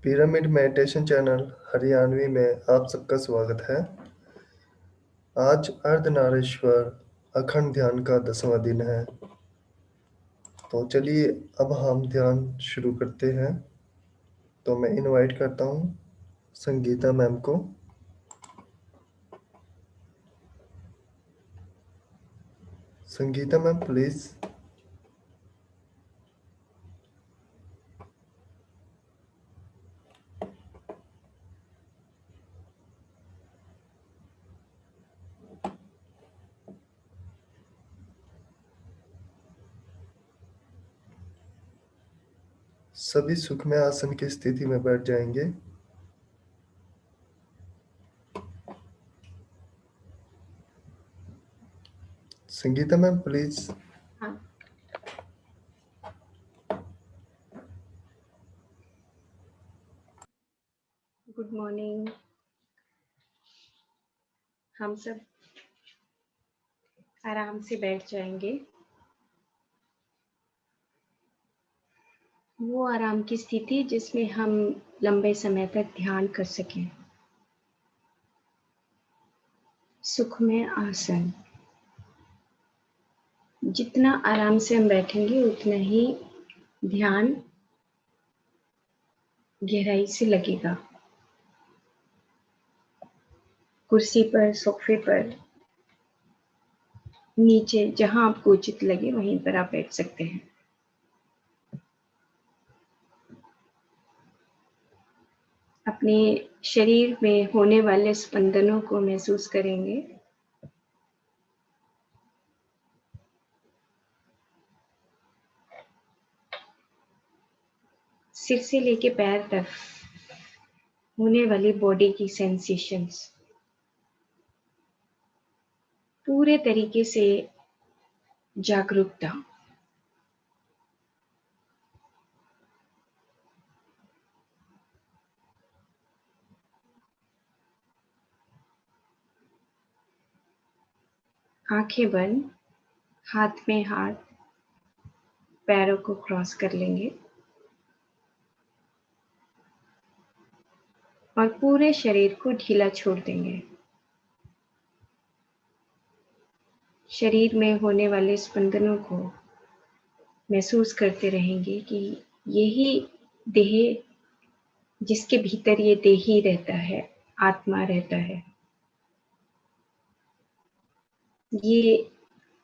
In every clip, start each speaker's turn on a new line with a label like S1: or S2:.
S1: Pyramid meditation channel Haryanvi में आप सबका स्वागत है। आज अर्धनारीश्वर अखंड ध्यान का 10वां दिन है। तो चलिए अब हम ध्यान शुरू करते हैं। तो मैं इनवाइट करता हूँ संगीता मैम को। Sangeeta ma'am please. सभी सुखमय आसन की स्थिति में बैठ जाएंगे। Sangeeta ma'am please.
S2: हाँ। Good morning. हम सब आराम से बैठ जाएंगे। वो आराम की स्थिति जिसमें हम लंबे समय तक ध्यान कर सकें। सुखमय आसन। जितना आराम से हम बैठेंगे उतना ही ध्यान गहराई से लगेगा। कुर्सी पर, सोफे पर, नीचे, जहां आपको उचित लगे वहीं पर आप बैठ सकते हैं। अपने शरीर में होने वाले स्पंदनों को महसूस करेंगे। सिर से लेके पैर तक होने वाली बॉडी की सेंसेशंस पूरे तरीके से जागरूकता। आंखें बंद, हाथ में हाथ, पैरों को क्रॉस कर लेंगे और पूरे शरीर को ढीला छोड़ देंगे। शरीर में होने वाले स्पंदनों को महसूस करते रहेंगे कि यही देह, जिसके भीतर ये देह ही रहता है, आत्मा रहता है। ये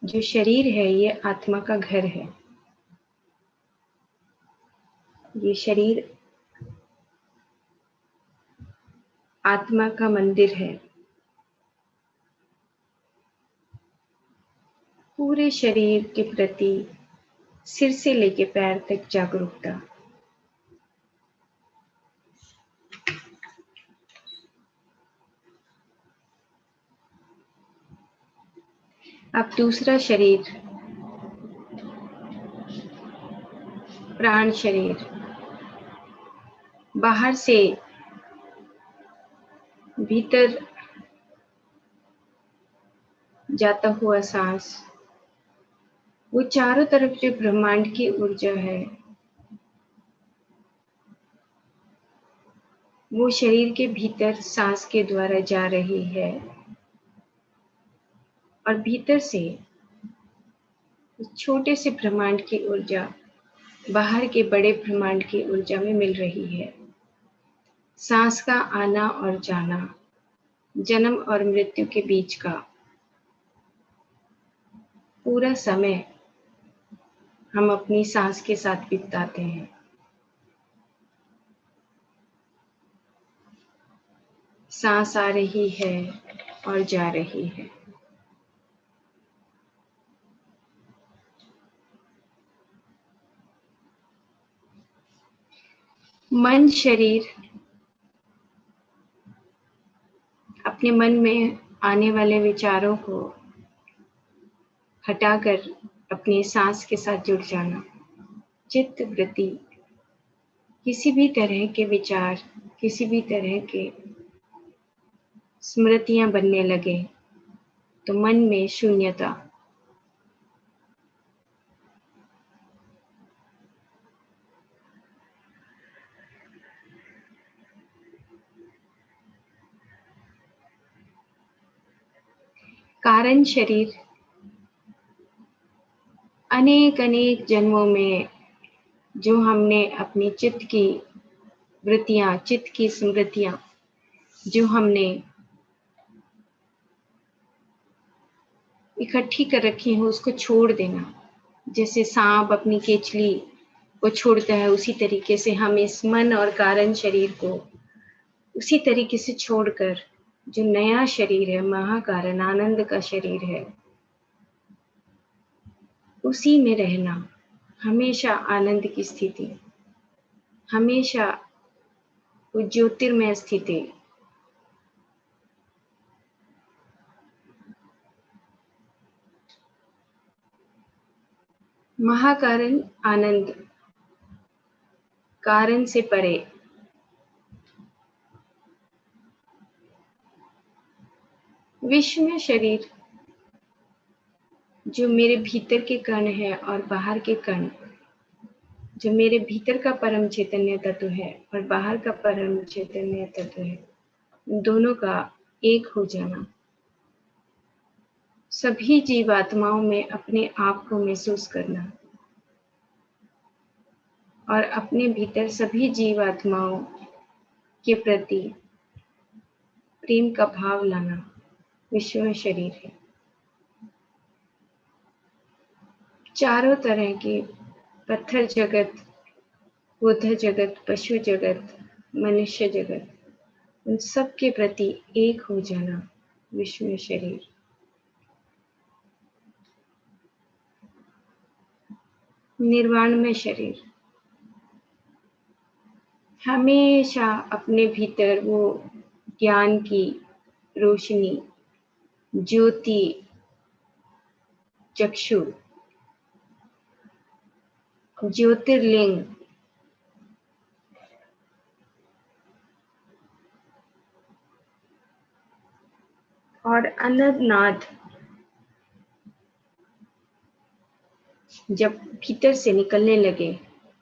S2: जो शरीर है ये आत्मा का घर है। ये शरीर आत्मा का मंदिर है। पूरे शरीर के प्रति सिर से लेके पैर तक जागरूकता। अब दूसरा शरीर, प्राण शरीर, बाहर से भीतर जाता हुआ सांस, वो चारों तरफ जो ब्रह्मांड की ऊर्जा है वो शरीर के भीतर सांस के द्वारा जा रही है और भीतर से छोटे से ब्रह्मांड की ऊर्जा बाहर के बड़े ब्रह्मांड की ऊर्जा में मिल रही है। सांस का आना और जाना, जन्म और मृत्यु के बीच का पूरा समय हम अपनी सांस के साथ बिताते हैं। सांस आ रही है और जा रही है। मन शरीर अपने मन में आने वाले विचारों को हटाकर अपनी सांस के साथ जुड़ जाना। चित्त वृत्ति किसी भी तरह के विचार, किसी भी तरह के स्मृतियां बनने लगे तो मन में शून्यता। कारण शरीर अनेक अनेक जन्मों में जो हमने अपनी चित्त की वृत्तियां, चित्त की स्मृतियां जो हमने इकट्ठी कर रखी हैं, उसको छोड़ देना। जैसे सांप अपनी केचली को छोड़ता है, उसी तरीके से हम इस मन और कारण शरीर को उसी तरीके से छोड़कर जो नया शरीर है, महाकारण आनंद का शरीर है, उसी में रहना। हमेशा आनंद की स्थिति, हमेशा वो ज्योतिर्मय स्थिति। महाकारण आनंद, कारण से परे। विश्व में शरीर जो मेरे भीतर के कण है और बाहर के कण, जो मेरे भीतर का परम चैतन्य तत्व है और बाहर का परम चैतन्य तत्व है, दोनों का एक हो जाना। सभी जीवात्माओं में अपने आप को महसूस करना और अपने भीतर सभी जीवात्माओं के प्रति प्रेम का भाव लाना विश्व में शरीर है। चारों तरह के पत्थर जगत, बुद्ध जगत, पशु जगत, मनुष्य जगत, उन सब के प्रति एक हो जाना विश्व में शरीर। निर्वाण में शरीर हमेशा अपने भीतर वो ज्ञान की रोशनी, ज्योति, चक्षु, ज्योतिर्लिंग, और अनंतनाद जब भीतर से निकलने लगे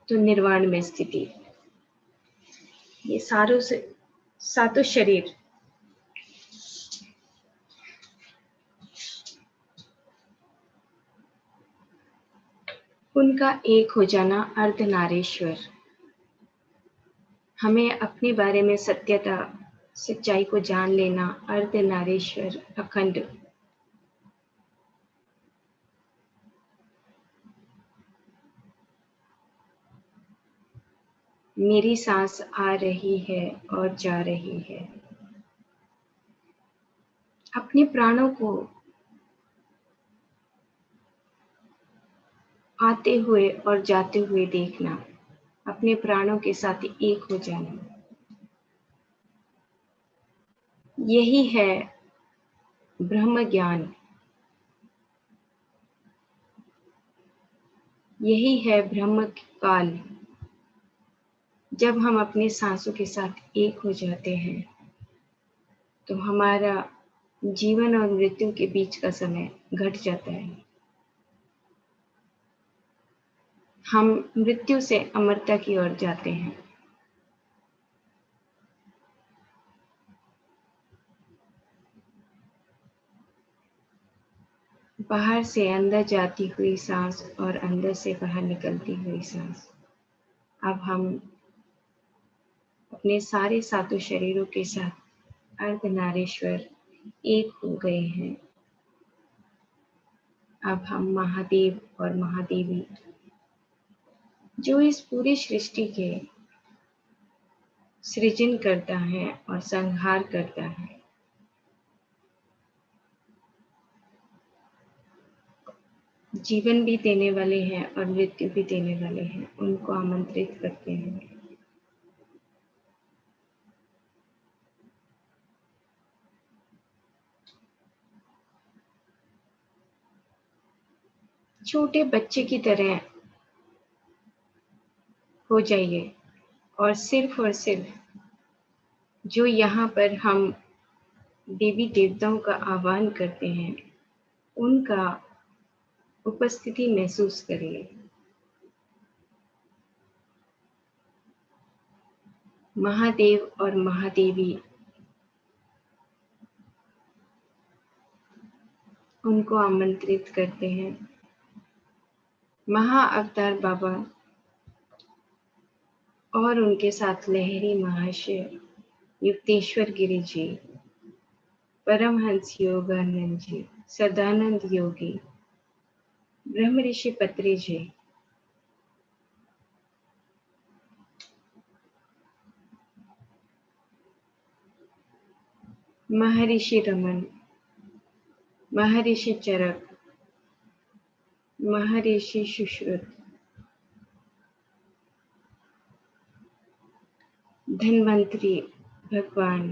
S2: तो निर्वाण में स्थिति। ये सातों शरीर उनका एक हो जाना अर्धनारीश्वर। हमें अपने बारे में सत्यता, सच्चाई को जान लेना। अर्धनारीश्वर अखंड। मेरी सांस आ रही है और जा रही है। अपने प्राणों को आते हुए और जाते हुए देखना, अपने प्राणों के साथ एक हो जाना। यही है ब्रह्म ज्ञान, यही है ब्रह्म काल। जब हम अपने सांसों के साथ एक हो जाते हैं तो हमारा जीवन और मृत्यु के बीच का समय घट जाता है। हम मृत्यु से अमरता की ओर जाते हैं। बाहर से अंदर जाती हुई सांस और अंदर से बाहर निकलती हुई सांस। अब हम अपने सारे सातों शरीरों के साथ अर्धनारीश्वर एक हो गए हैं। अब हम महादेव और महादेवी, जो इस पूरी सृष्टि के सृजन करता है और संहार करता है, जीवन भी देने वाले हैं और मृत्यु भी देने वाले हैं, उनको आमंत्रित करते हैं। छोटे बच्चे की तरह हो जाइए और सिर्फ जो यहाँ पर हम देवी देवताओं का आह्वान करते हैं, उनका उपस्थिति महसूस करिए। महादेव और महादेवी उनको आमंत्रित करते हैं। महाअवतार बाबा और उनके साथ लहरी महाशय युक्तेश्वर गिरी जी, परमहंस योगानंद जी, सदानंद योगी, ब्रह्म ऋषि पत्री जी, महर्षि रमन, महर्षि चरक, महर्षि सुश्रुत, धन्वंतरी भगवान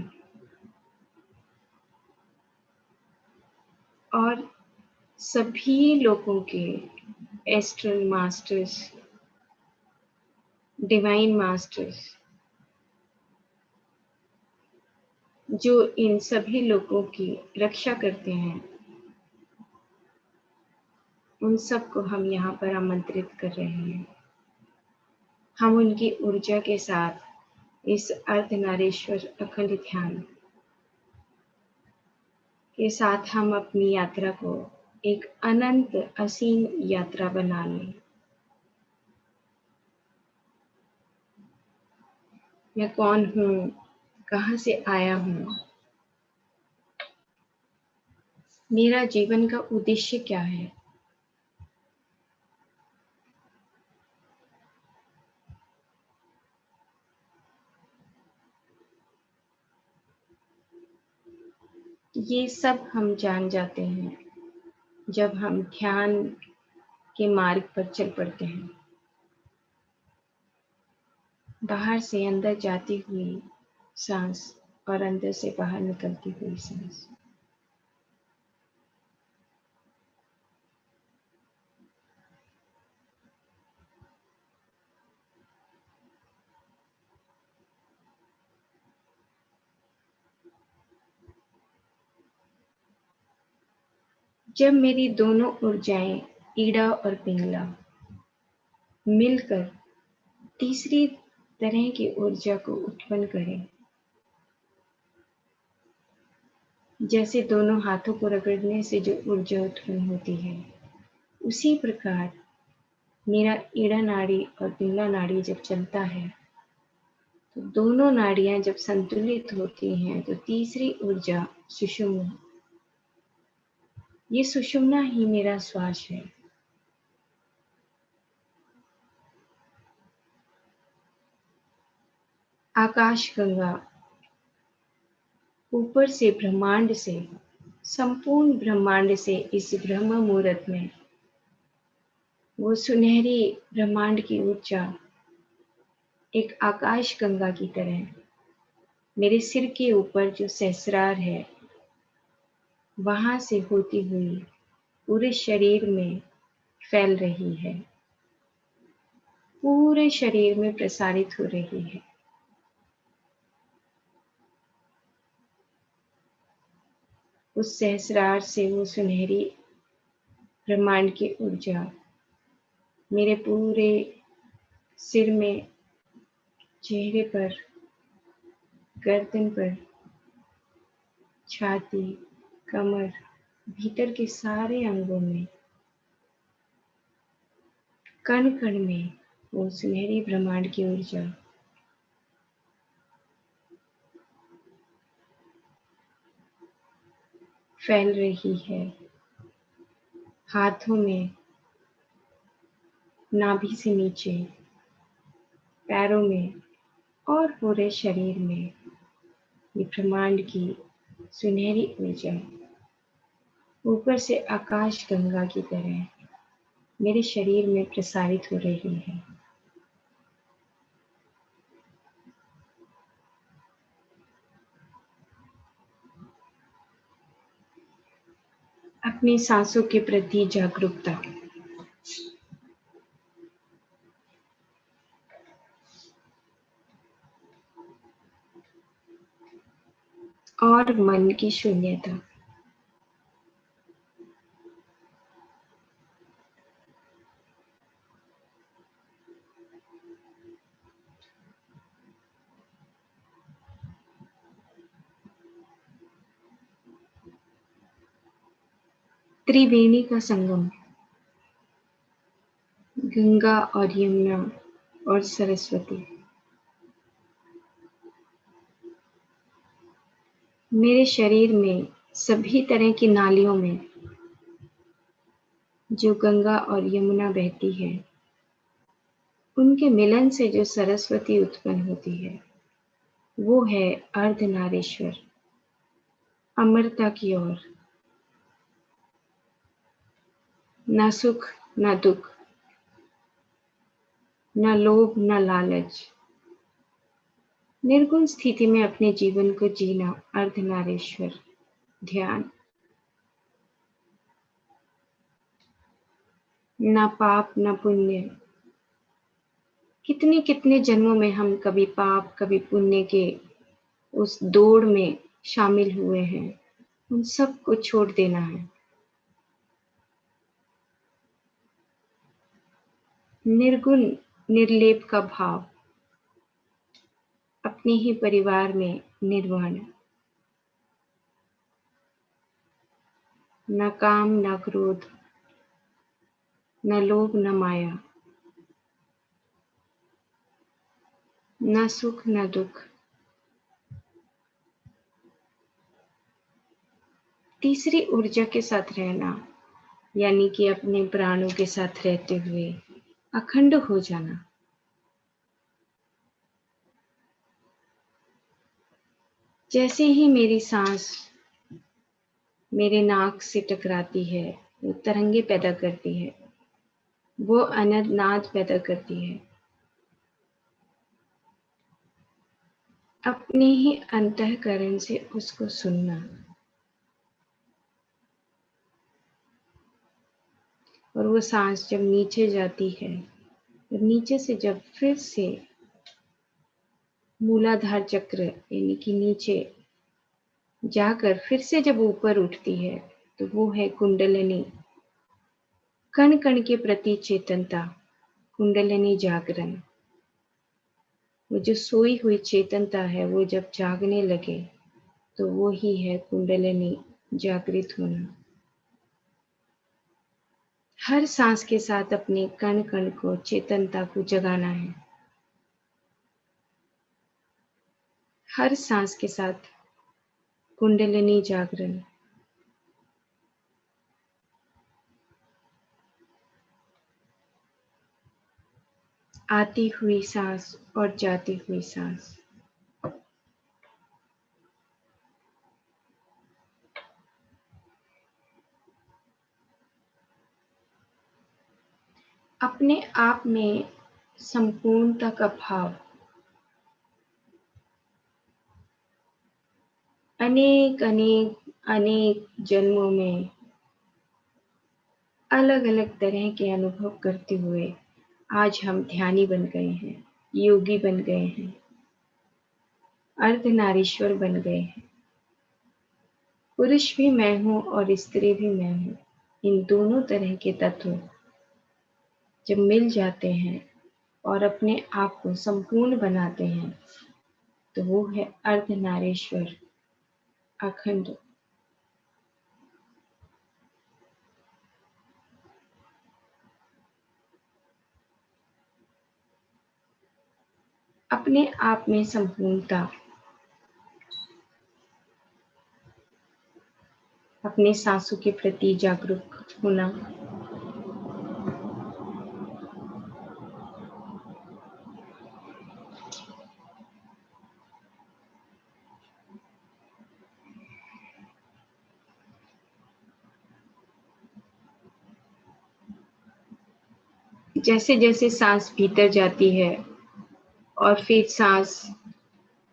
S2: और सभी लोगों के एस्ट्रल मास्टर्स, डिवाइन मास्टर्स, जो इन सभी लोगों की रक्षा करते हैं, उन सबको हम यहाँ पर आमंत्रित कर रहे हैं। हम उनकी ऊर्जा के साथ इस अर्धनारीश्वर अखंड ध्यान के साथ हम अपनी यात्रा को एक अनंत असीम यात्रा बना लें। मैं कौन हूँ, कहाँ से आया हूँ, मेरा जीवन का उद्देश्य क्या है, ये सब हम जान जाते हैं जब हम ध्यान के मार्ग पर चल पड़ते हैं। बाहर से अंदर जाती हुई सांस और अंदर से बाहर निकलती हुई सांस। जब मेरी दोनों ऊर्जाएं ईड़ा और पिंगला मिलकर तीसरी तरह की ऊर्जा को उत्पन्न करें, जैसे दोनों हाथों को रगड़ने से जो ऊर्जा उत्पन्न होती है, उसी प्रकार मेरा ईड़ा नाड़ी और पिंगला नाड़ी जब चलता है तो दोनों नाड़ियां जब संतुलित होती हैं तो तीसरी ऊर्जा सुषुम्ना, ये सुषुम्ना ही मेरा श्वास है। आकाश गंगा ऊपर से ब्रह्मांड से, संपूर्ण ब्रह्मांड से इस ब्रह्म मुहूर्त में वो सुनहरी ब्रह्मांड की ऊर्जा एक आकाश गंगा की तरह मेरे सिर के ऊपर जो सहस्रार है वहां से होती हुई पूरे शरीर में फैल रही है, पूरे शरीर में प्रसारित हो रही है। उस सहस्रार से वो सुनहरी ब्रह्मांड की ऊर्जा मेरे पूरे सिर में, चेहरे पर, गर्दन पर, छाती, कमर, भीतर के सारे अंगों में, कण कण में वो सुनहरी ब्रह्मांड की ऊर्जा फैल रही है। हाथों में, नाभि से नीचे, पैरों में और पूरे शरीर में ये ब्रह्मांड की सुनहरी ऊर्जा ऊपर से आकाश गंगा की तरह मेरे शरीर में प्रसारित हो रही है। अपनी सांसों के प्रति जागरूकता। और मन की शून्यता। त्रिवेणी का संगम, गंगा और यमुना और सरस्वती। मेरे शरीर में सभी तरह की नालियों में जो गंगा और यमुना बहती है, उनके मिलन से जो सरस्वती उत्पन्न होती है, वो है अर्धनारीश्वर, अमरता की ओर। ना सुख ना दुख, ना लोभ ना लालच, निर्गुण स्थिति में अपने जीवन को जीना, अर्धनारीश्वर ध्यान। ना पाप ना पुण्य, कितने कितने जन्मों में हम कभी पाप कभी पुण्य के उस दौड़ में शामिल हुए हैं, उन सब को छोड़ देना है। निर्गुण निर्लेप का भाव, अपने ही परिवार में निर्वाण। न काम न क्रोध, न लोभ न माया, न सुख न दुख। तीसरी ऊर्जा के साथ रहना, यानी कि अपने प्राणों के साथ रहते हुए अखंड हो जाना। जैसे ही मेरी सांस मेरे नाक से टकराती है, वो तरंगे पैदा करती है, वो अनंत नाद पैदा करती है। अपने ही अंतःकरण से उसको सुनना, और वो सांस जब नीचे जाती है, तो नीचे से जब फिर से मूलाधार चक्र यानी कि नीचे जाकर फिर से जब ऊपर उठती है, तो वो है कुंडलिनी, कण कण के प्रति चेतनता, कुंडलिनी जागरण। वो जो सोई हुई चेतनता है, वो जब जागने लगे तो वो ही है कुंडलिनी जागृत होना। हर सांस के साथ अपने कण कण को, चेतनता को जगाना है। हर सांस के साथ कुंडलिनी जागरण। आती हुई सांस और जाती हुई सांस। अपने आप में संपूर्णता का भाव। अनेक अनेक अनेक जन्मों में अलग अलग तरह के अनुभव करते हुए आज हम ध्यानी बन गए हैं, योगी बन गए हैं, अर्धनारीश्वर बन गए हैं। पुरुष भी मैं हूँ और स्त्री भी मैं हूँ। इन दोनों तरह के तत्व जब मिल जाते हैं और अपने आप को संपूर्ण बनाते हैं, तो वो है अर्धनारीश्वर, अखंड। अपने आप में संपूर्णता, अपने सांसों के प्रति जागरूक होना, जैसे जैसे सांस भीतर जाती है और फिर सांस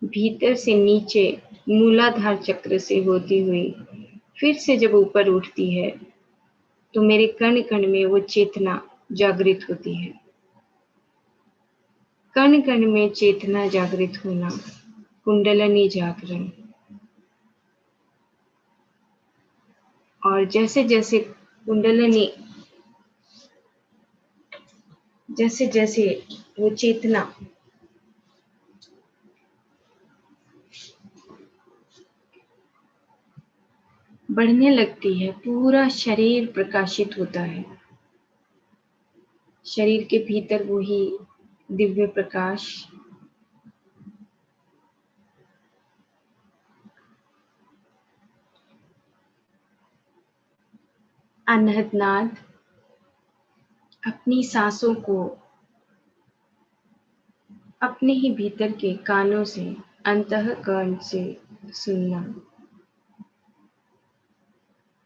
S2: भीतर से नीचे मूलाधार चक्र से होती हुई फिर से जब ऊपर उठती है, तो मेरे कण कण में वो चेतना जागृत होती है। कण कण में चेतना जागृत होना, कुंडलिनी जागरण। और जैसे जैसे कुंडलिनी, जैसे जैसे वो चेतना बढ़ने लगती है, पूरा शरीर प्रकाशित होता है। शरीर के भीतर वही दिव्य प्रकाश अनहद नाद अपनी सांसों को अपने ही भीतर के कानों से, अंतःकरण से सुनना।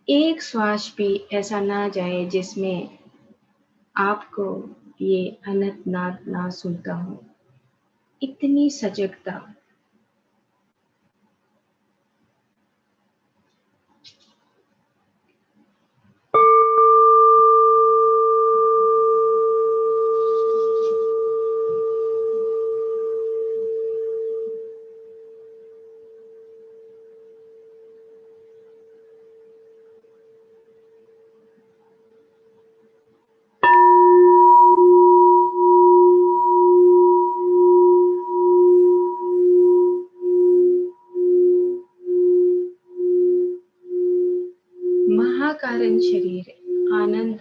S2: एक श्वास भी ऐसा ना जाए जिसमें आपको ये अनंत नाद ना सुनता हो। इतनी सजगता। महाकारण शरीर, आनंद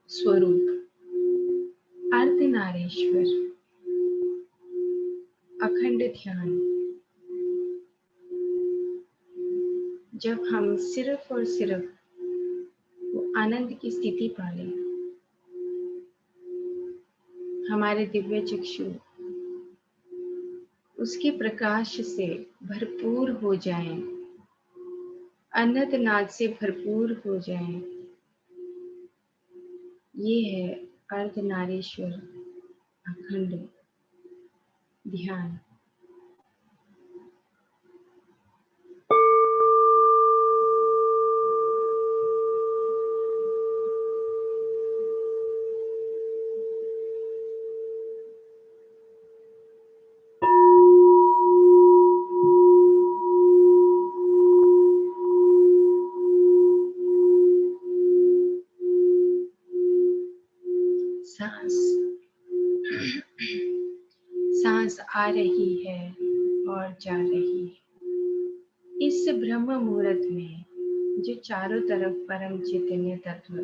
S2: स्वरूप, अर्धनारीश्वर, अखंड ध्यान। जब हम सिर्फ और सिर्फ वो आनंद की स्थिति पालें, हमारे दिव्य चक्षु उसके प्रकाश से भरपूर हो जाएं, अनंत नाद से भरपूर हो जाएं। ये है अर्धनारीश्वर अखंड ध्यान। सांस सांस आ रही है और जा रही है। इस ब्रह्म मुहूर्त में जो चारों तरफ परम चैतन्य तत्व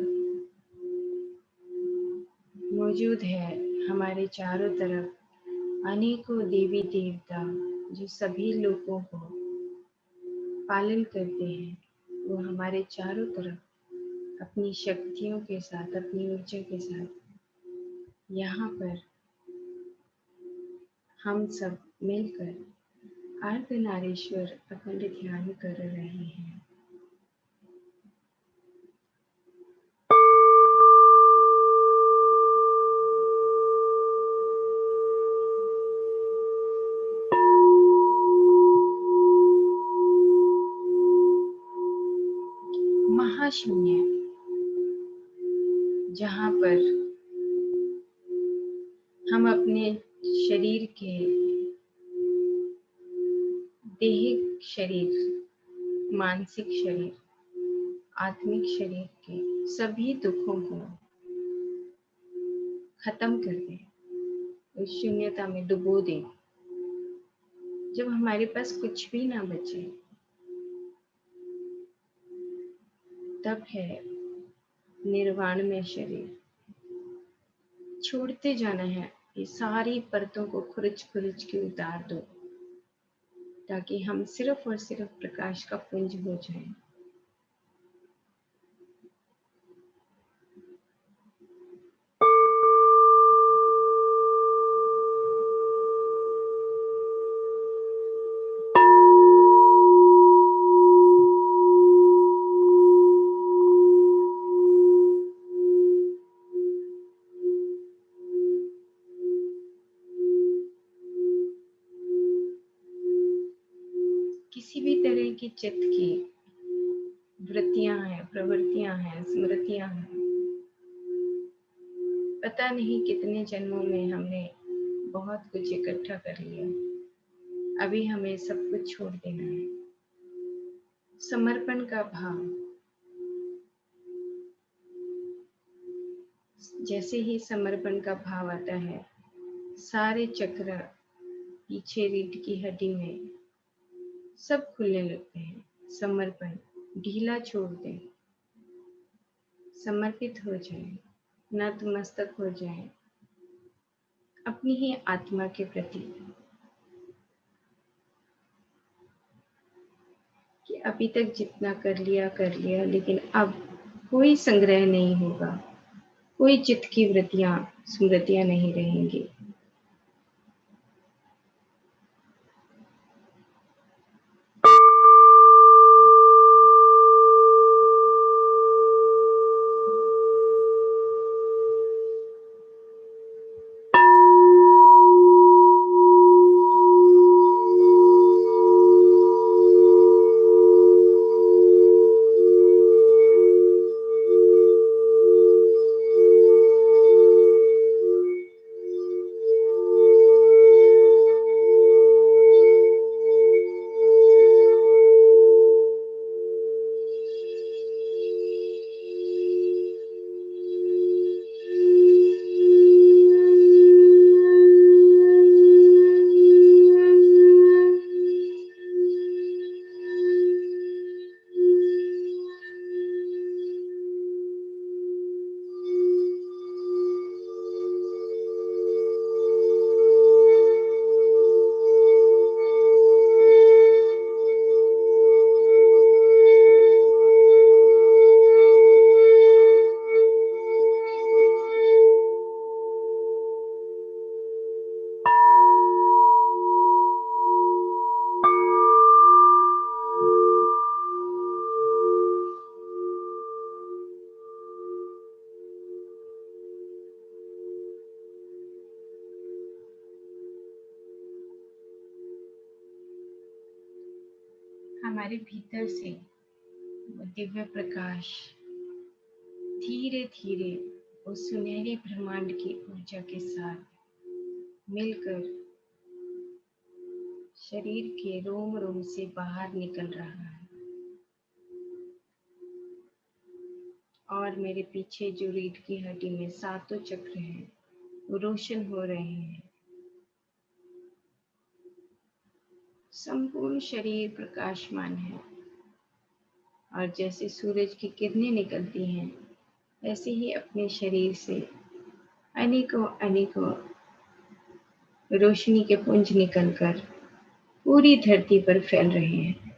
S2: मौजूद है, हमारे चारों तरफ अनेकों देवी देवता जो सभी लोगों को पालन करते हैं, वो हमारे चारों तरफ अपनी शक्तियों के साथ, अपनी ऊर्जा के साथ यहाँ पर हम सब मिलकर अर्धनारीश्वर अखंड ध्यान कर रहे हैं। महाशून्य, जहाँ पर हम अपने शरीर के देहिक शरीर, मानसिक शरीर, आत्मिक शरीर के सभी दुखों को खत्म कर दें, उस शून्यता में डुबो दें। जब हमारे पास कुछ भी ना बचे, तब है निर्वाण में शरीर। छोड़ते जाना है, ये सारी परतों को खुरच खुरच के उतार दो, ताकि हम सिर्फ और सिर्फ प्रकाश का पुंज हो जाएं। किसी भी तरह की चित्त की वृत्तियां हैं, प्रवृत्तियां हैं, स्मृतियां हैं, पता नहीं कितने जन्मों में हमने बहुत कुछ इकट्ठा कर लिया, अभी हमें सब कुछ छोड़ देना है। समर्पण का भाव, जैसे ही समर्पण का भाव आता है, सारे चक्र पीछे रीढ़ की हड्डी में सब खुलने लगते हैं। समर्पण, ढीला छोड़ दें, समर्पित हो जाएं, नतमस्तक हो जाएं अपनी ही आत्मा के प्रति कि अभी तक जितना कर लिया, लेकिन अब कोई संग्रह नहीं होगा, कोई चित्त की वृत्तियां स्मृतियां नहीं रहेंगी। हमारे भीतर से वो दिव्य प्रकाश धीरे धीरे उस सुनहरे ब्रह्मांड की ऊर्जा के साथ मिलकर शरीर के रोम रोम से बाहर निकल रहा है और मेरे पीछे जो रीढ़ की हड्डी में सातों चक्र हैं वो रोशन हो रहे हैं। संपूर्ण शरीर प्रकाशमान है और जैसे सूरज की किरणें निकलती हैं ऐसे ही अपने शरीर से अनेकों अनेकों रोशनी के पुंज निकलकर पूरी धरती पर फैल रहे हैं।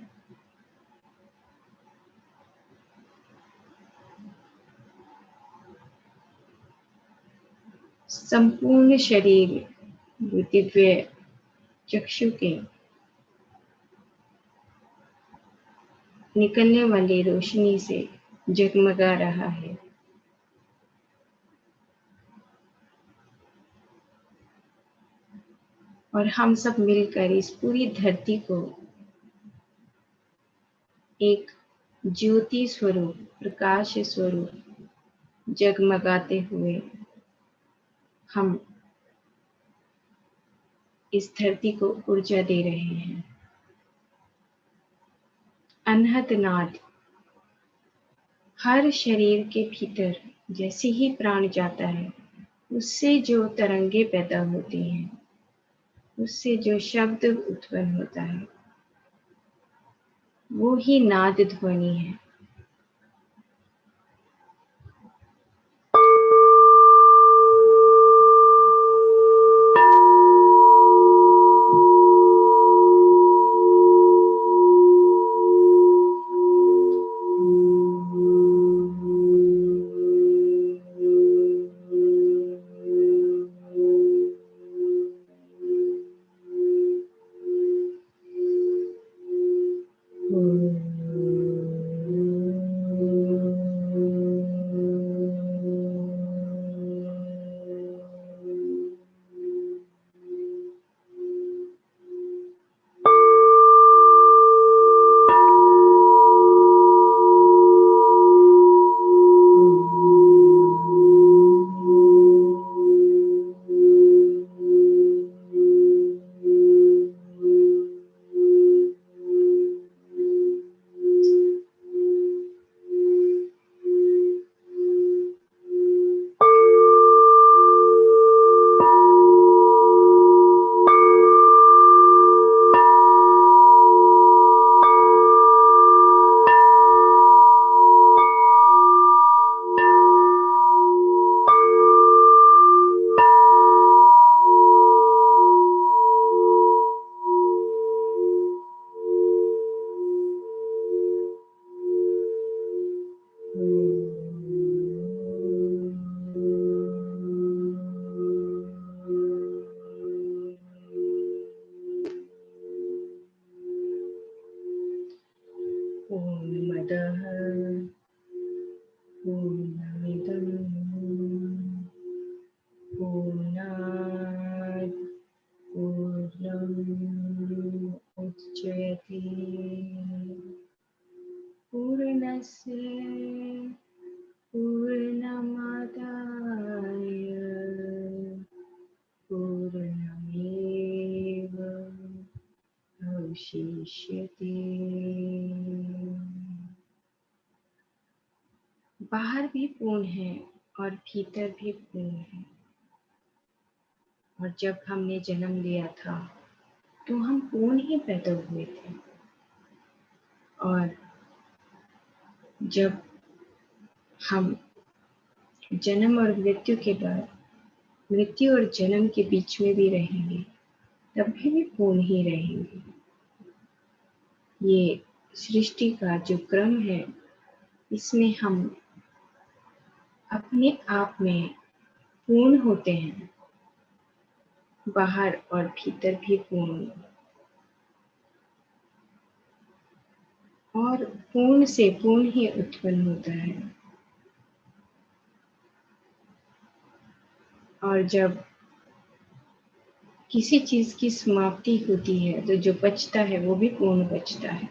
S2: संपूर्ण शरीर दिव्य चक्षु के निकलने वाली रोशनी से जगमगा रहा है। और हम सब मिलकर इस पूरी धरती को एक ज्योति स्वरूप, प्रकाश स्वरूप जगमगाते हुए हम इस धरती को ऊर्जा दे रहे हैं। अनहद नाद हर शरीर के भीतर जैसे ही प्राण जाता है उससे जो तरंगे पैदा होती हैं, उससे जो शब्द उत्पन्न होता है वो ही नाद ध्वनि है। पूर्णमदः पूर्णमिदं पूर्णात् पूर्णम् उच्यते पूर्णस्य पूर्णमादाय पूर्णमेव अवशिष्यते। बाहर भी पूर्ण है और भीतर भी पूर्ण है। और जब हमने जन्म लिया था तो हम पूर्ण ही पैदा हुए थे, और जब हम जन्म और मृत्यु के बाद मृत्यु और जन्म के बीच में भी रहेंगे तब भी पूर्ण ही रहेंगे। ये सृष्टि का जो क्रम है, इसमें हम अपने आप में पूर्ण होते हैं, बाहर और भीतर भी पूर्ण, और पूर्ण से पूर्ण ही उत्पन्न होता है। और जब किसी चीज की समाप्ति होती है तो जो बचता है वो भी पूर्ण बचता है,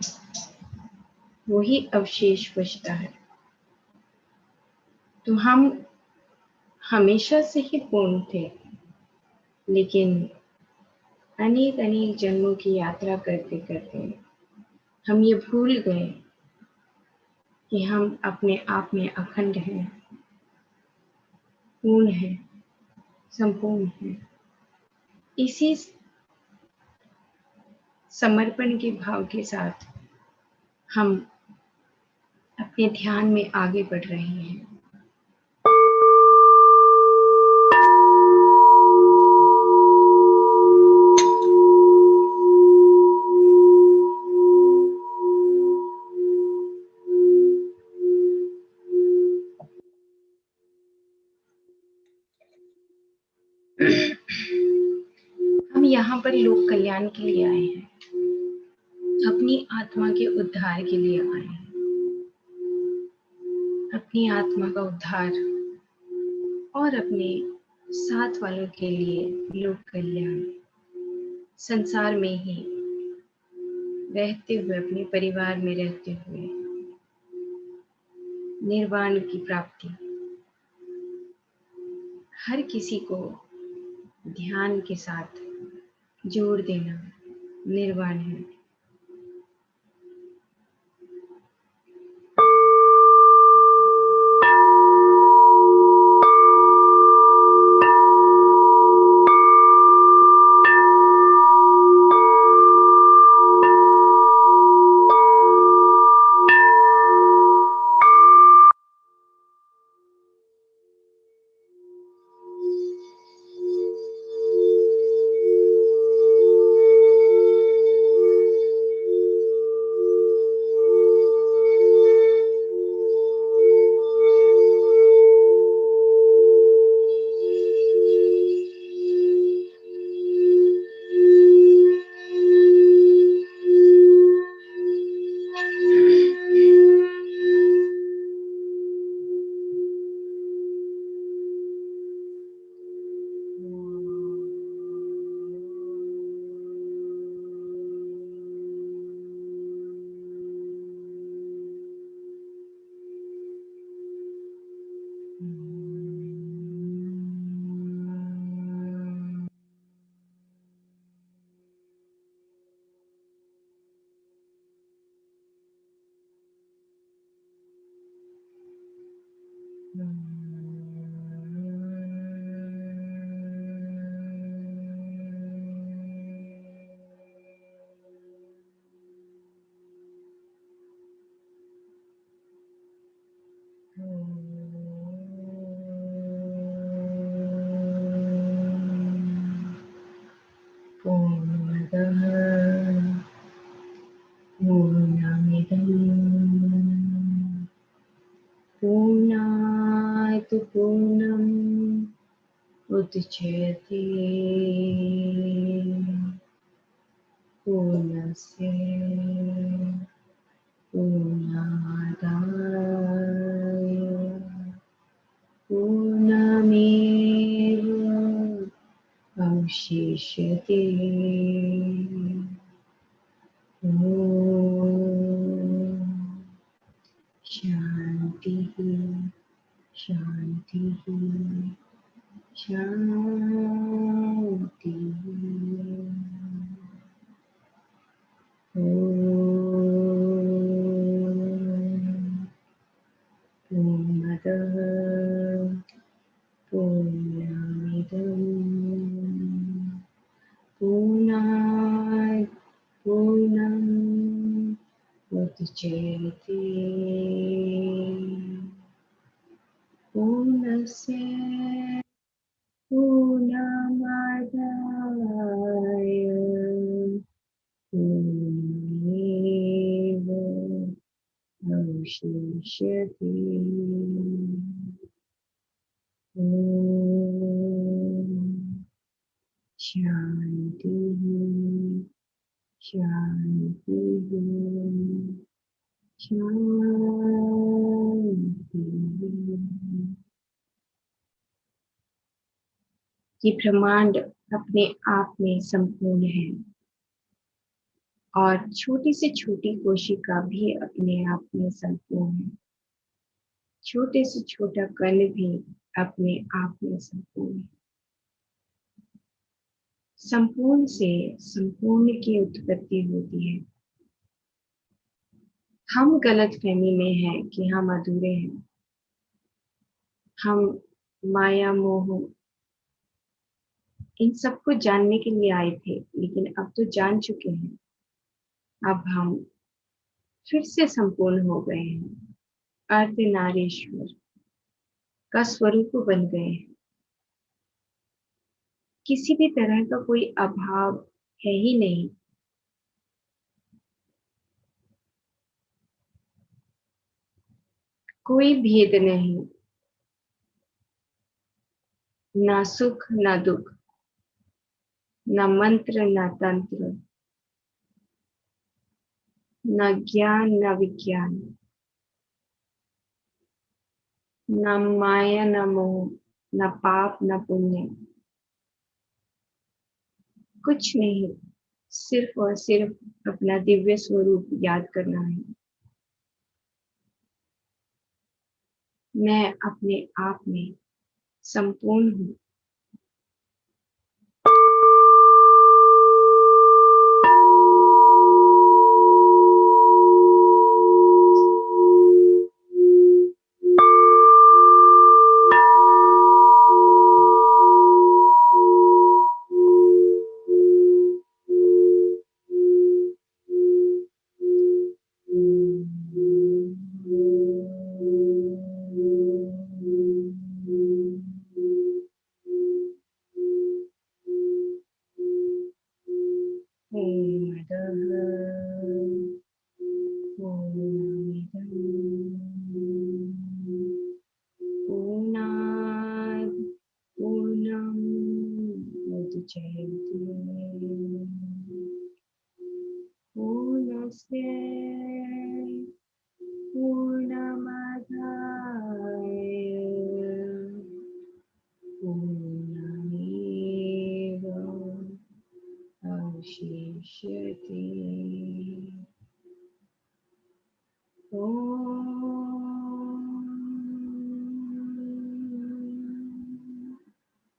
S2: वही अवशेष बचता है। तो हम हमेशा से ही पूर्ण थे, लेकिन अनेक अनेक जन्मों की यात्रा करते करते हम ये भूल गए कि हम अपने आप में अखंड हैं, पूर्ण हैं, संपूर्ण हैं। इसी समर्पण के भाव के साथ हम अपने ध्यान में आगे बढ़ रहे हैं। हम यहाँ पर लोक कल्याण के लिए आए हैं, अपनी आत्मा के उद्धार के लिए आए हैं। अपनी आत्मा का उद्धार और अपने साथ वालों के लिए लोक कल्याण, संसार में ही रहते हुए, अपने परिवार में रहते हुए निर्वाण की प्राप्ति। हर किसी को ध्यान के साथ जोड़ देना निर्वाण है। पूर्णमदः पूर्णमिदं पूर्णात् पूर्णम् उच्यते पूर्णस्य पूर्णात् अवशिष्यते। ॐ शान्तिः शान्तिः शान्तिः। ॐ पूर्णमदः पूर्णमिदं पूर्णात् पूर्णम् उदच्यते। पूर्णस्य पूर्णमादाय पूर्णमेव अवशिष्यते। ॐ शान्तिः शान्तिः शान्तिः। ये ब्रह्मांड अपने आप में संपूर्ण है और छोटी से छोटी कोशिका भी अपने आप में संपूर्ण है। छोटे से छोटा कण भी अपने आप में संपूर्ण है। संपूर्ण से संपूर्ण की उत्पत्ति होती है। हम गलतफहमी में हैं कि हम अधूरे हैं। हम माया मोह इन सबको जानने के लिए आए थे, लेकिन अब तो जान चुके हैं। अब हम फिर से संपूर्ण हो गए हैं। अर्धनारीश्वर का स्वरूप बन गए हैं। किसी भी तरह का कोई अभाव है ही नहीं। कोई भेद नहीं, ना सुख ना दुख, ना मंत्र ना तंत्र, ना ज्ञान ना विज्ञान, ना माया ना मोह, ना पाप ना पुण्य, कुछ नहीं। सिर्फ और सिर्फ अपना दिव्य स्वरूप याद करना है। मैं अपने आप में संपूर्ण हूँ। पूर्णस्य पूर्णमादाय पूर्णमेव अवशिष्यते। ॐ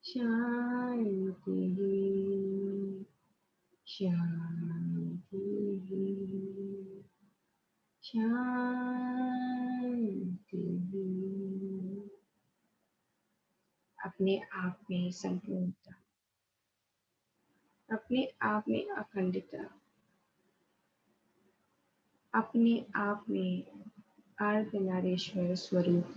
S2: शान्तिः शान्तिः शान्तिः। अपने आप में संपूर्णता, अपने आप में अखंडता, अपने आप में अर्धनारीश्वर स्वरूप।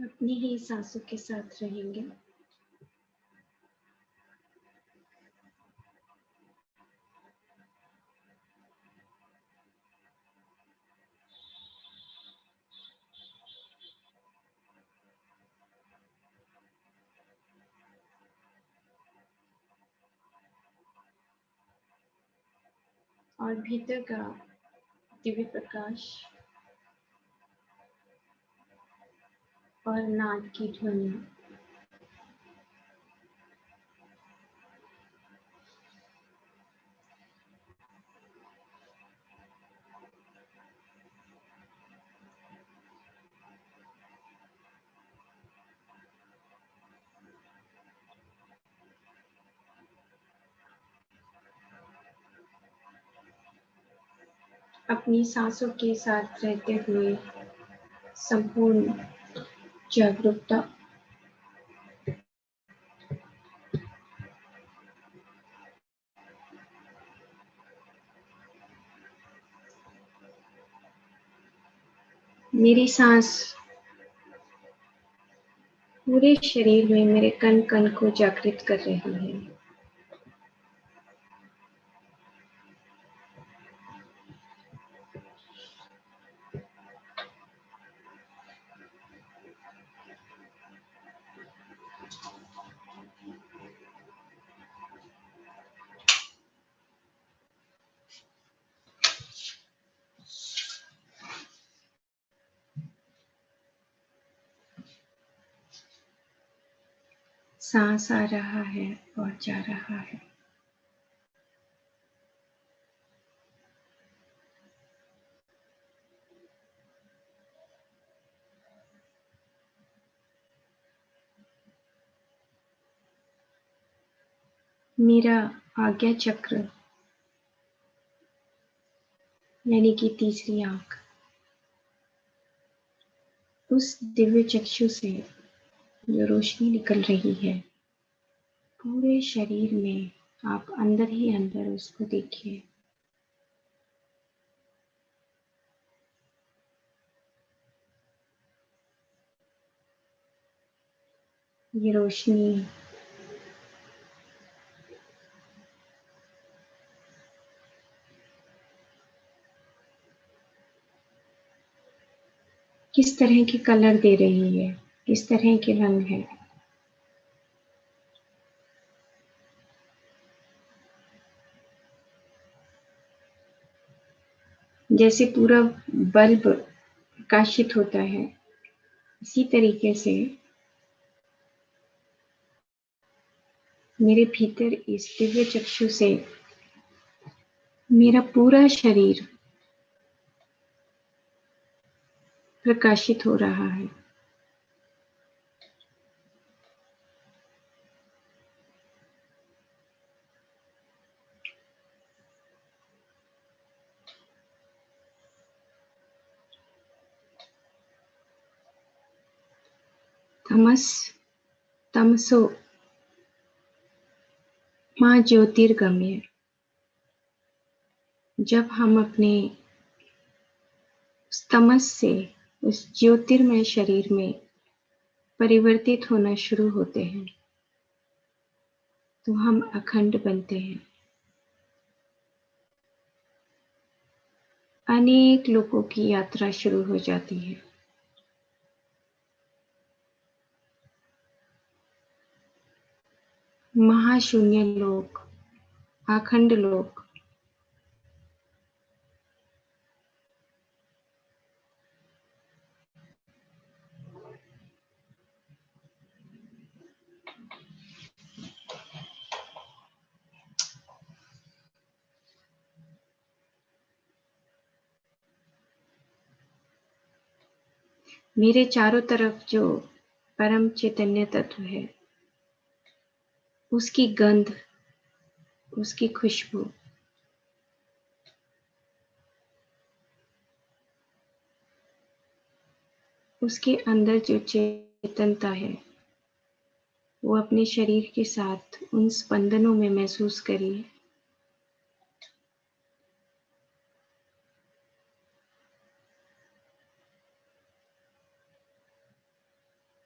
S2: अपनी ही सांसों के साथ रहेंगे। और भीतर का दिव्य प्रकाश और नाद की ध्वनि अपनी सांसों के साथ रहते हुए संपूर्ण जागरूकता मेरी सांस पूरे शरीर में मेरे कण कण को जागृत कर रही है। सांस आ रहा है और जा रहा है। मेरा आज्ञा चक्र यानी कि तीसरी आंख उस दिव्य चक्षु से जो रोशनी निकल रही है पूरे शरीर में, आप अंदर ही अंदर उसको देखिए। ये रोशनी किस तरह के कलर दे रही है, किस तरह के रंग है। जैसे पूरा बल्ब प्रकाशित होता है, इसी तरीके से मेरे भीतर इस दिव्य चक्षु से मेरा पूरा शरीर प्रकाशित हो रहा है। तमसो मां ज्योतिर्गम्य। जब हम अपने उस तमस से उस ज्योतिर्मय शरीर में परिवर्तित होना शुरू होते हैं तो हम अखंड बनते हैं। अनेक लोगों की यात्रा शुरू हो जाती है। महाशून्य लोक, अखंड लोक, मेरे चारों तरफ जो परम चैतन्य तत्व है, उसकी गंध, उसकी खुशबू, उसके अंदर जो चेतनता है वो अपने शरीर के साथ उन स्पंदनों में महसूस करिए।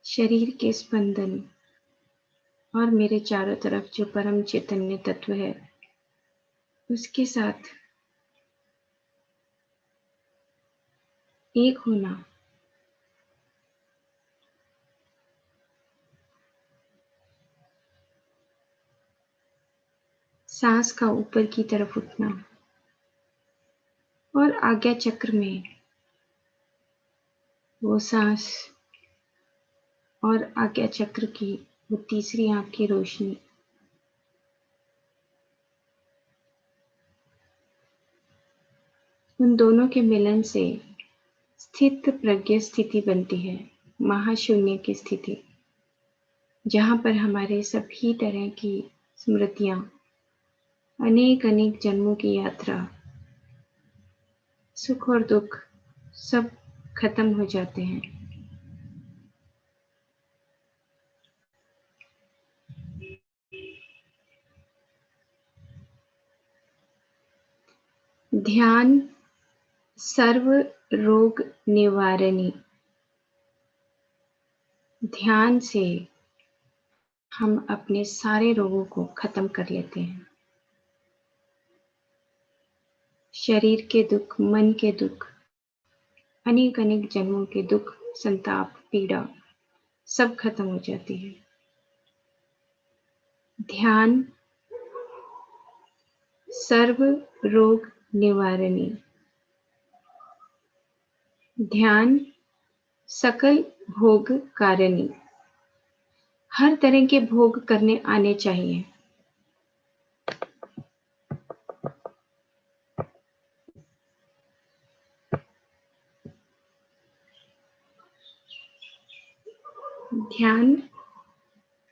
S2: शरीर के स्पंदन और मेरे चारों तरफ जो परम चैतन्य तत्व है उसके साथ एक होना। सांस का ऊपर की तरफ उठना और आज्ञा चक्र में वो सांस और आज्ञा चक्र की वो तीसरी आंख की रोशनी, उन दोनों के मिलन से स्थित प्रज्ञ स्थिति बनती है, महाशून्य की स्थिति, जहाँ पर हमारे सभी तरह की स्मृतियाँ, अनेक अनेक जन्मों की यात्रा, सुख और दुख सब खत्म हो जाते हैं। ध्यान सर्व रोग निवारणी। ध्यान से हम अपने सारे रोगों को खत्म कर लेते हैं। शरीर के दुख, मन के दुख, अनेक अनेक जन्मों के दुख, संताप, पीड़ा सब खत्म हो जाती है। ध्यान सर्व रोग निवारणी। ध्यान सकल भोग कारणी। हर तरह के भोग करने आने चाहिए। ध्यान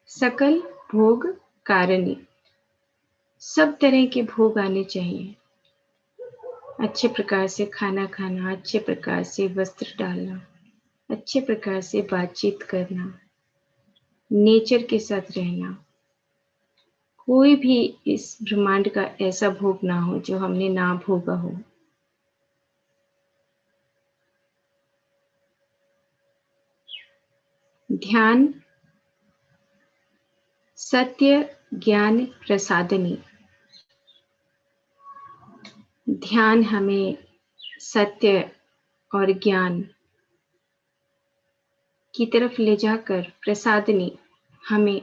S2: सकल भोग कारणी। सब तरह के भोग आने चाहिए। अच्छे प्रकार से खाना खाना, अच्छे प्रकार से वस्त्र डालना, अच्छे प्रकार से बातचीत करना, नेचर के साथ रहना। कोई भी इस ब्रह्मांड का ऐसा भोग ना हो जो हमने ना भोगा हो। ध्यान सत्य ज्ञान प्रसादनी। ध्यान हमें सत्य और ज्ञान की तरफ ले जाकर प्रसादनी हमें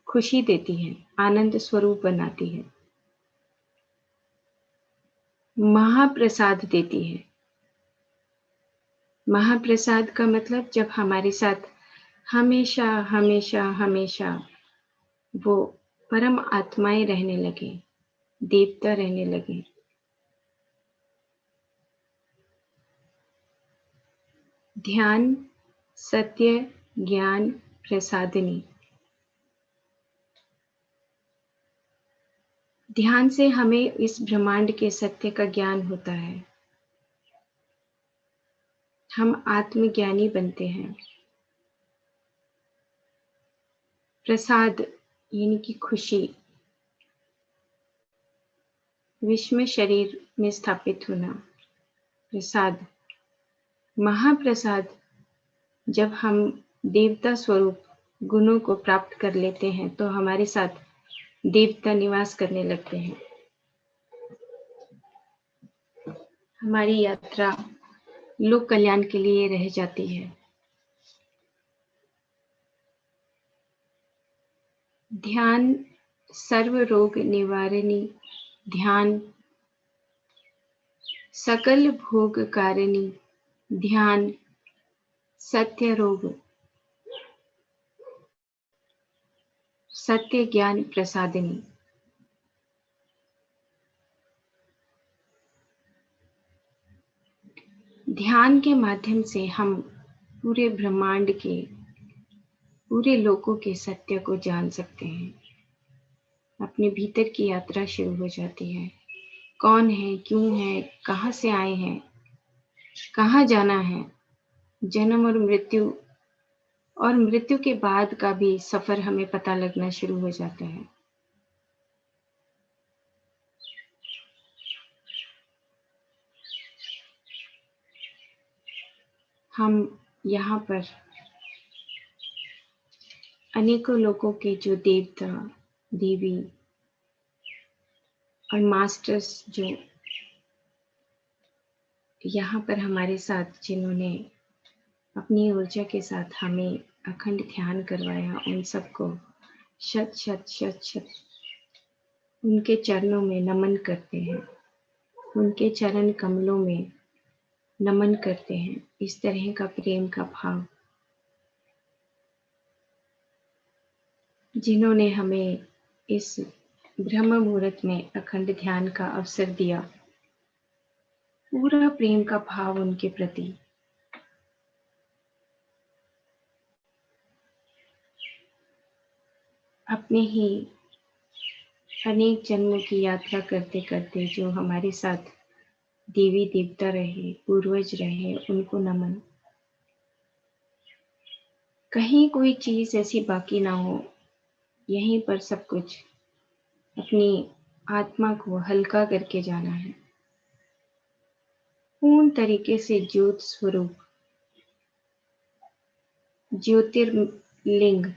S2: खुशी देती है, आनंद स्वरूप बनाती है, महाप्रसाद देती है। महाप्रसाद का मतलब जब हमारे साथ हमेशा हमेशा हमेशा वो परम आत्माएं रहने लगे, देवता रहने लगे। ध्यान सत्य ज्ञान प्रसादनी। ध्यान से हमें इस ब्रह्मांड के सत्य का ज्ञान होता है। हम आत्मज्ञानी बनते हैं। प्रसाद यानी कि खुशी, विश्व शरीर में स्थापित होना। प्रसाद, महाप्रसाद, जब हम देवता स्वरूप गुणों को प्राप्त कर लेते हैं तो हमारे साथ देवता निवास करने लगते हैं। हमारी यात्रा लोक कल्याण के लिए रह जाती है। ध्यान सर्व रोग निवारणी। ध्यान सकल भोग कारिणी। ध्यान सत्य रोग सत्य ज्ञान प्रसादिनी। ध्यान के माध्यम से हम पूरे ब्रह्मांड के, पूरे लोकों के सत्य को जान सकते हैं। अपने भीतर की यात्रा शुरू हो जाती है। कौन है, क्यों है, कहाँ से आए हैं, कहाँ जाना है, जन्म और मृत्यु के बाद का भी सफर हमें पता लगना शुरू हो जाता है। हम यहाँ पर अनेकों लोगों के जो देवता देवी और मास्टर्स जो यहाँ पर हमारे साथ जिन्होंने अपनी ऊर्जा के साथ हमें अखंड ध्यान करवाया, उन सबको शत शत शत शत उनके चरणों में नमन करते हैं, उनके चरण कमलों में नमन करते हैं। इस तरह का प्रेम का भाव जिन्होंने हमें इस ब्रह्म मुहूर्त में अखंड ध्यान का अवसर दिया, पूरा प्रेम का भाव उनके प्रति। अपने ही अनेक जन्मों की यात्रा करते करते जो हमारे साथ देवी देवता रहे, पूर्वज रहे, उनको नमन। कहीं कोई चीज ऐसी बाकी ना हो, यहीं पर सब कुछ अपनी आत्मा को हल्का करके जाना है। पूर्ण तरीके से ज्योत स्वरूप, ज्योतिर्लिंग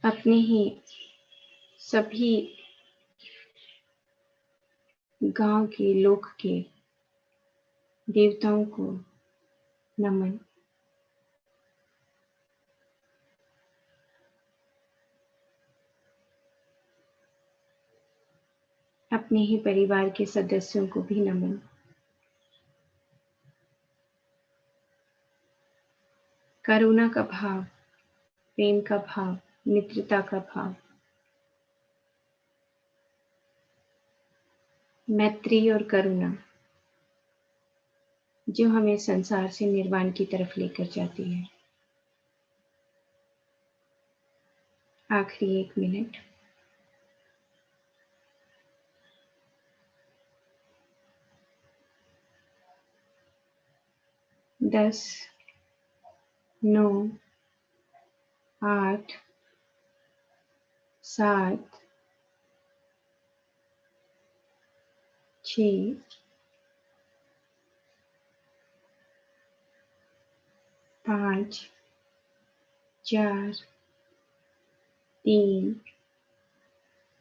S2: अपने ही सभी गांव के लोक के देवताओं को नमन। अपने ही परिवार के सदस्यों को भी नमन। करुणा का भाव, प्रेम का भाव, मित्रता का भाव, मैत्री और करुणा जो हमें संसार से निर्वाण की तरफ लेकर जाती है। आखिरी 1 मिनट। दस, 9, 8, 7, 6, 5, 4, 3,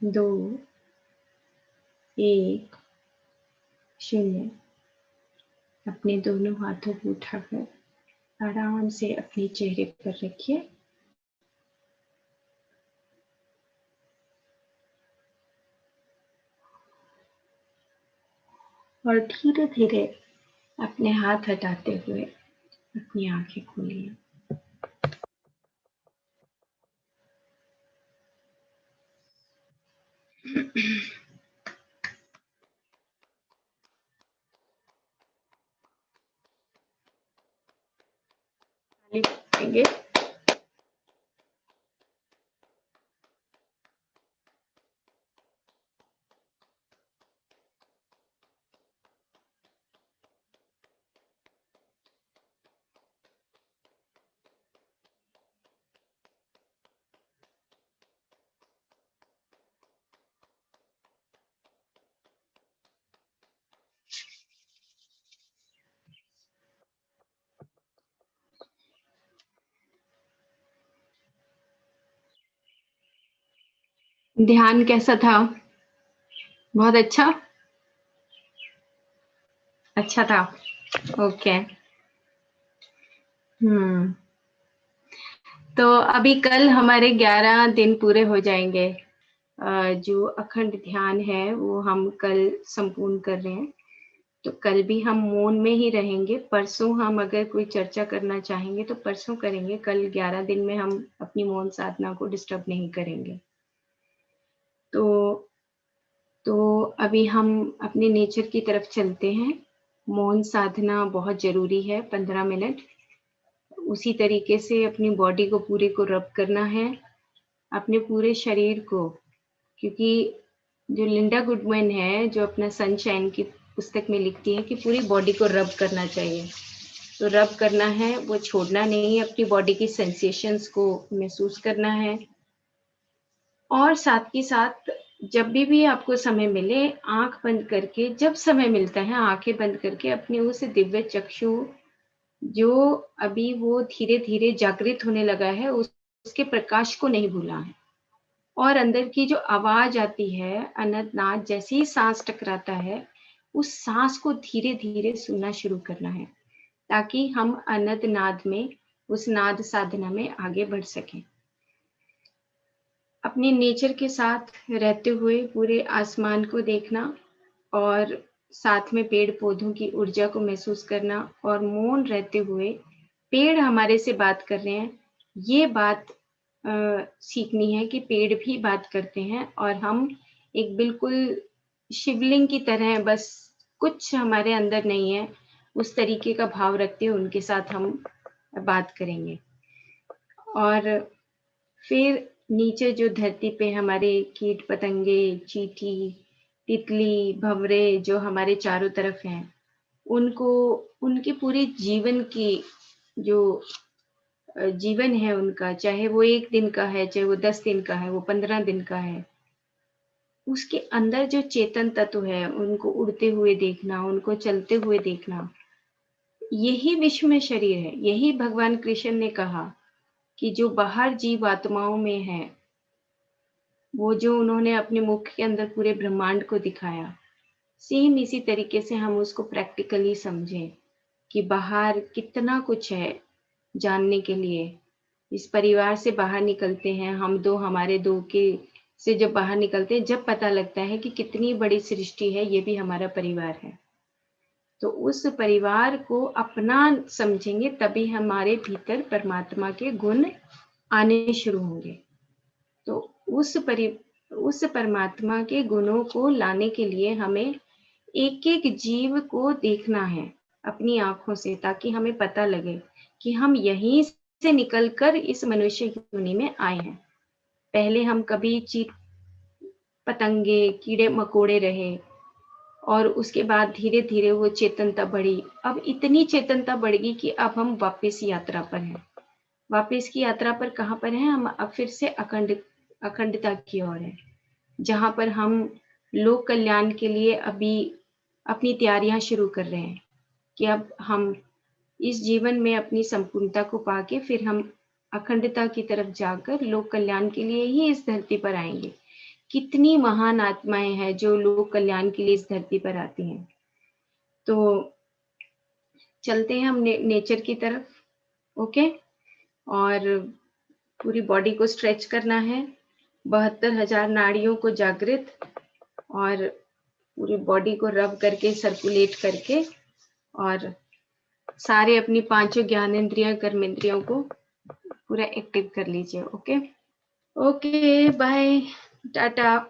S2: 2, 1, 0। अपने दोनों हाथों को उठाकर आराम से अपने चेहरे पर रखिए। और धीरे धीरे अपने हाथ हटाते हुए अपनी आंखें खोलिए। ताली बजाएंगे। ध्यान कैसा था? बहुत अच्छा? अच्छा था। ओके। तो अभी कल हमारे 11 दिन पूरे हो जाएंगे। जो अखंड ध्यान है वो हम कल संपूर्ण कर रहे हैं। तो कल भी हम मौन में ही रहेंगे। परसों हम अगर कोई चर्चा करना चाहेंगे तो परसों करेंगे। कल 11 दिन में हम अपनी मौन साधना को डिस्टर्ब नहीं करेंगे। तो अभी हम अपने नेचर की तरफ चलते हैं। मौन साधना बहुत जरूरी है, 15 मिनट। उसी तरीके से अपनी बॉडी को पूरे को रब करना है, अपने पूरे शरीर को, क्योंकि जो लिंडा गुडमैन है जो अपना सनशाइन की पुस्तक में लिखती है कि पूरी बॉडी को रब करना चाहिए। तो रब करना है, वो छोड़ना नहीं, अपनी बॉडी की सेंसेशंस को महसूस करना है। और साथ ही साथ जब भी आपको समय मिले, आँख बंद करके, जब समय मिलता है आँखें बंद करके अपने उस दिव्य चक्षु जो अभी वो धीरे-धीरे जागृत होने लगा है, उसके प्रकाश को नहीं भूलना है। और अंदर की जो आवाज़ आती है, अनंतनाद, जैसे ही साँस टकराता है, उस साँस को धीरे-धीरे सुनना शुरू करना है, ताकि हम अनंतनाद में, उस नाद साधना में आगे बढ़ सकें। अपने नेचर के साथ रहते हुए पूरे आसमान को देखना और साथ में पेड़-पौधों की ऊर्जा को महसूस करना और मौन रहते हुए पेड़ हमारे से बात कर रहे हैं, ये बात सीखनी है कि पेड़ भी बात करते हैं और हम एक बिल्कुल शिवलिंग की तरह बस कुछ हमारे अंदर नहीं है, उस तरीके का भाव रखते हुए उनके साथ हम बात करेंगे। और फिर नीचे जो धरती पे हमारे कीट-पतंगे, चींटी, तितली, भंवरे जो हमारे चारों तरफ हैं, उनको उनके पूरे जीवन की जो जीवन है उनका, चाहे वो 1 दिन का है, चाहे वो 10 दिन का है, वो 15 दिन का है, उसके अंदर जो चेतन तत्व है, उनको उड़ते हुए देखना, उनको चलते हुए देखना, यही विश्व में शरीर है। यही भगवान कृष्ण ने कहा कि जो बाहर जीव आत्माओं में है, वो जो उन्होंने अपने मुख के अंदर पूरे ब्रह्मांड को दिखाया, सेम इसी तरीके से हम उसको प्रैक्टिकली समझें कि बाहर कितना कुछ है जानने के लिए। इस परिवार से बाहर निकलते हैं, हम दो हमारे दो के से जब बाहर निकलते हैं, जब पता लगता है कि कितनी बड़ी सृष्टि है, ये भी हमारा परिवार है। तो उस परिवार को अपना समझेंगे, तभी हमारे भीतर परमात्मा के गुण आने शुरू होंगे। तो उस परमात्मा के गुणों को लाने के लिए हमें एक-एक जीव को देखना है अपनी आँखों से, ताकि हमें पता लगे कि हम यहीं से निकलकर इस मनुष्य योनि में आए हैं। पहले हम कभी पतंगे, कीड़े-मकोड़े रहे और उसके बाद धीरे-धीरे वो चेतनता बढ़ी। अब इतनी चेतनता बढ़ गई कि अब हम वापस यात्रा पर हैं। वापस की यात्रा पर कहाँ पर हैं? हम अब फिर से अखंडता की ओर हैं, जहाँ पर हम लोक कल्याण के लिए अभी अपनी तैयारियां शुरू कर रहे हैं कि अब हम इस जीवन में अपनी संपूर्णता को पाके फिर हम अखंडता की तरफ जाकर लोक कल्याण के लिए ही इस धरती पर आएंगे। कितनी महान आत्माएं हैं जो लोक कल्याण के लिए इस धरती पर आती हैं। तो चलते हैं हम नेचर की तरफ, ओके? और पूरी बॉडी को स्ट्रेच करना है, 72,000 नाड़ियों को जागृत और पूरी बॉडी को रब करके, सर्कुलेट करके, और सारे अपनी पांचों ज्ञानेंद्रियां, कर्मेंद्रियों को पूरा एक्टिव कर लीजिए। Okay, bye, Tata.